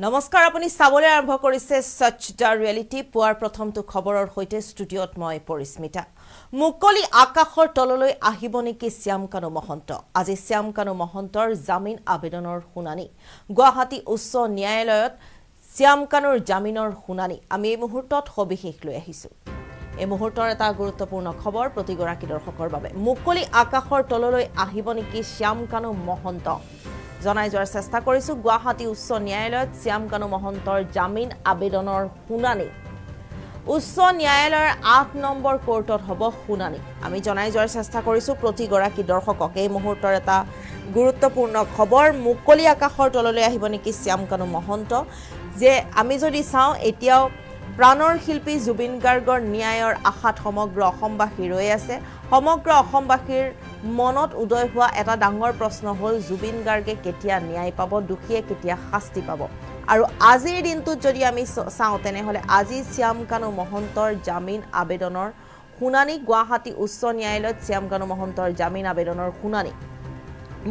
নমস্কাৰ আপুনি চাবলৈ আৰম্ভ কৰিছে সচ দ্য ৰিয়েলিটি পুৱাৰ প্ৰথমটো খবৰৰ হৈতে ষ্টুডিঅ'ত মই পৰিস্মিতা মুকলি আকাশৰ তললৈ আহিব নেকি শ্যামকানু মহন্ত আজি শ্যামকানু মহন্তৰ জামিন আবেদনৰ শুনানি গুৱাহাটী উচ্চ ন্যায়ালয়ত শ্যামকানুৰ জামিনৰ শুনানি আমি এই মুহূৰ্তত সবিশেষ লৈ আহিছো এই মুহূৰ্তৰ এটা গুৰুত্বপূৰ্ণ খবৰ প্ৰতিগৰাকী দৰ্শকৰ বাবে মুকলি আকাশৰ তললৈ আহিব নেকি শ্যামকানু মহন্ত জনাই যোৱাৰ চেষ্টা কৰিছো গুৱাহাটী উচ্চ ন্যায়ালয়ত শ্যামকানু মহন্তৰ জামিন আবেদনৰ শুনানি উচ্চ ন্যায়ালয়ৰ 8 নম্বৰ কোৰ্টত হ'ব শুনানি আমি জনাই যোৱাৰ চেষ্টা কৰিছো প্ৰতিগৰাকী দৰ্শকক এই মুহূৰ্তৰ এটা গুৰুত্বপূৰ্ণ খবৰ মুকলি আকাশৰ তললৈ আহিব নেকি শ্যামকানু মহন্ত যে আমি যদি চাওঁ এতিয়াও প্ৰাণৰ শিল্পী জুবিন গাৰ্গৰ ন্যায়ৰ আশাত সমগ্ৰ অসমবাসী ৰৈ আছে সমগ্ৰ অসমবাসীৰ মনত উদয় হোৱা এটা ডাঙৰ প্ৰশ্ন হ'ল জুবিন গাৰ্গে কেতিয়া ন্যায় পাব দুখীয়ে কেতিয়া শাস্তি পাব আৰু আজিৰ দিনটোত যদি আমি চাওঁ তেনেহলে আজি শ্যামকানু মহন্তৰ জামিন আবেদনৰ শুনানি গুৱাহাটী উচ্চ ন্যায়ালয়ত শ্যামকানু মহন্তৰ জামিন আবেদনৰ শুনানি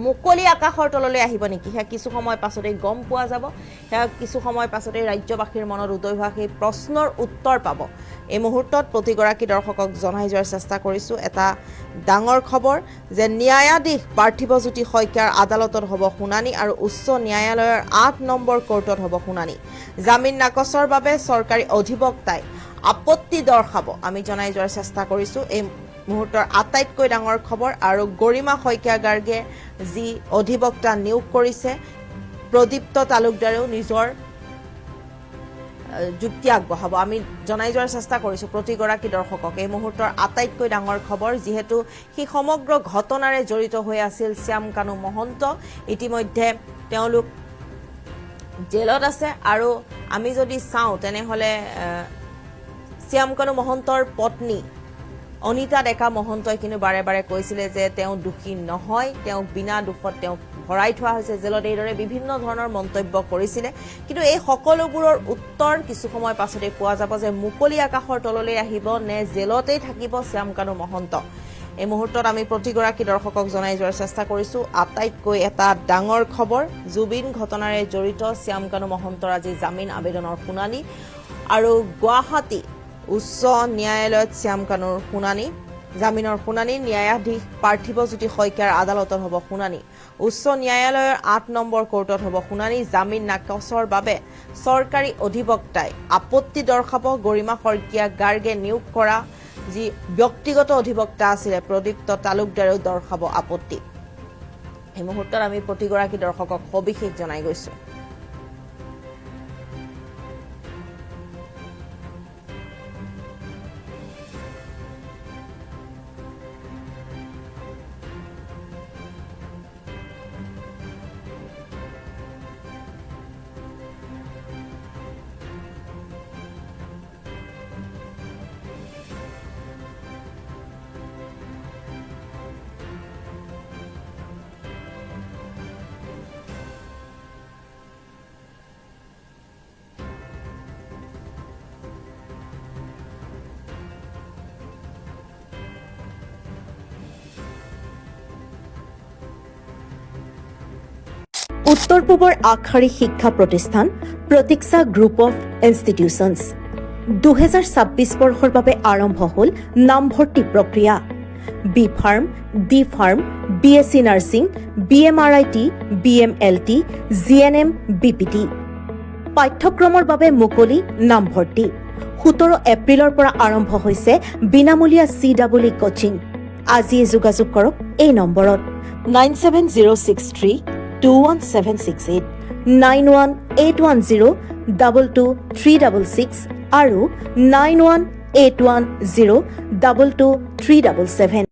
মুকলি আকাশৰ তললৈ আহিব নেকি হে কিছু সময় পাছতে গম পোৱা যাব হে কিছু সময় পাছতে ৰাজ্যবাসীৰ মনত উদয় হোৱা সেই প্ৰশ্নৰ উত্তৰ পাব এই মুহূৰ্তত প্ৰতিগৰাকী দৰ্শকক জনাই যোৱাৰ চেষ্টা কৰিছো এটা ডাঙৰ খবৰ যে ন্যায়াধীশ পাৰ্থিৱজ্যোতি শইকীয়াৰ আদালতত হ'ব শুনানি আৰু উচ্চ ন্যায়ালয়ৰ 8 নম্বৰ কোৰ্টত হ'ব শুনানি জামিন নাকচৰ বাবে চৰকাৰী অধিবক্তাই আপত্তি দৰ্শাব আমি জনাই যোৱাৰ চেষ্টা কৰিছো এই মুহূৰ্তৰ আটাইতকৈ ডাঙৰ খবৰ আৰু গৰিমা শইকীয়া গাৰ্গে যি অধিবক্তা নিয়োগ কৰিছে প্ৰদীপ্ত তালুকদাৰেও নিজৰ যুক্তি আগবঢ়াব আমি জনাই যোৱাৰ চেষ্টা কৰিছো প্ৰতিগৰাকী দৰ্শকক এই মুহূৰ্তৰ আটাইতকৈ ডাঙৰ খবৰ যিহেতু হি সমগ্ৰ ঘটনাৰে জড়িত হৈ আছিল শ্যামকানু মহন্ত ইতিমধ্যে তেওঁলোক জেলত আছে আৰু আমি যদি চাওঁ তেনেহলে শ্যামকানু মহন্তৰ পত্নী অনিতা ডেকা মহন্তই কিন্তু বাৰে বাৰে কৈছিলে যে তেওঁ দুখী নহয় তেওঁ বিনা দুখত তেওঁ ভৰাই থোৱা হৈছে জেলত এইদৰে বিভিন্ন ধৰণৰ মন্তব্য কৰিছিলে কিন্তু এই সকলোবোৰৰ উত্তৰ কিছু সময় পাছতে পোৱা যাব যে মুকলি আকাশৰ তললৈ আহিব নে জেলতেই থাকিব শ্যামকানু মহন্ত এই মুহূৰ্তত আমি প্ৰতিগৰাকী দৰ্শকক জনাই যোৱাৰ চেষ্টা কৰিছো আটাইতকৈ এটা ডাঙৰ খবৰ জুবিন ঘটনাৰে জড়িত শ্যামকানু মহন্তৰ আজি জামিন আবেদনৰ শুনানি আৰু গুৱাহাটী উচ্চ ন্যায়ালয়ত শ্যামকানুৰ শুনানি জামিনৰ শুনানি ন্যায়াধীশ পাৰ্থিৱজ্যোতি শইকীয়াৰ আদালতত হ'ব শুনানি উচ্চ ন্যায়ালয়ৰ 8 নম্বৰ কোৰ্টত হ'ব শুনানি জামিন নাকচৰ বাবে চৰকাৰী অধিবক্তাই আপত্তি দৰ্শাব গৰিমা শইকীয়া গাৰ্গে নিয়োগ কৰা যি ব্যক্তিগত অধিবক্তা আছিল প্ৰদীপ্ত তালুকদাৰেও দৰ্শাব আপত্তি এই মুহূৰ্তত আমি প্ৰতিগৰাকী দৰ্শকক সবিশেষ জনাই গৈছো উত্তৰ পূবৰ আগশাৰী শিক্ষা প্ৰতিষ্ঠান প্ৰতীক্ষা গ্ৰুপ অফ ইনষ্টিটিউচনছ 2026 বৰ্ষৰ বাবে আৰম্ভ হ'ল নামভৰ্তি প্ৰক্ৰিয়া B farm D farm BSc nursing বিএমআৰআইটি BMLT GNM BPT পাঠ্যক্ৰমৰ বাবে মুকলি নামভৰ্তি 17 এপ্ৰিলৰ পৰা আৰম্ভ হৈছে বিনামূলীয়া CEE কোচিং আজিয়ে যোগাযোগ কৰক এই নম্বৰত 97063216768 9181022366 আৰু 9181022377